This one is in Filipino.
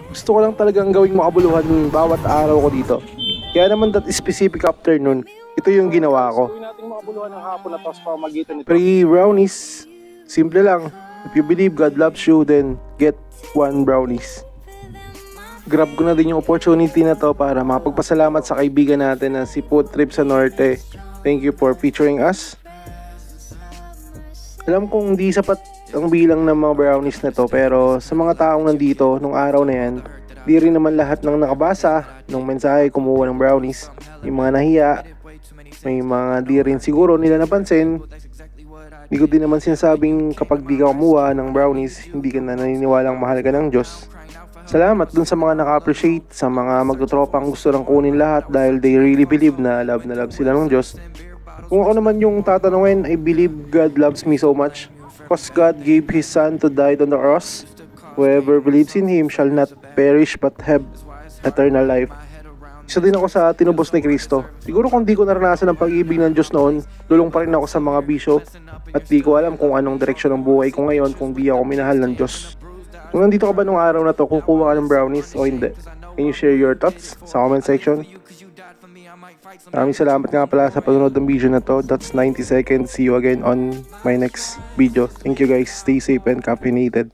Gusto ko lang talagang gawing makabuluhan bawat araw ko dito. Kaya naman that specific afternoon, ito yung ginawa ko. Gawin natin makabuluhan ng hapon na to sa pamagitan nito. Free brownies. Simple lang. If you believe God loves you, then get 1 brownies. Grab ko na din yung opportunity na to para makapagpasalamat sa kaibigan natin na si Food Trip sa Norte. Thank you for featuring us. Alam kong hindi sapat ang bilang ng mga brownies na to, pero sa mga taong nandito nung araw na yan, di rin naman lahat ng nakabasa ng mensahe kumuha ng brownies. Yung mga nahiya, may mga di rin siguro nila napansin. Di ko din naman sinasabing kapag di ka kumuha ng brownies, hindi ka na naniniwalang mahal ka ng Diyos. Salamat dun sa mga naka-appreciate, sa mga magtotropang gusto lang kunin lahat dahil they really believe na love sila ng Diyos. Kung ako naman yung tatanungin, I believe God loves me so much, because God gave His Son to die on the cross. Whoever believes in Him shall not perish but have eternal life. Isa din ako sa tinubos ni Kristo. Siguro kung di ko naranasan ang pag-ibig ng Diyos noon, lulong pa rin ako sa mga bisyo at di ko alam kung anong direksyon ng buhay ko ngayon kung di ako minahal ng Diyos. Kung nandito ka ba nung araw na to, kukuha ka ng brownies o hindi? Can you share your thoughts sa comment section? Maraming salamat nga pala sa panonood ng video na to. That's 90 seconds. See you again on my next video. Thank you guys. Stay safe and caffeinated.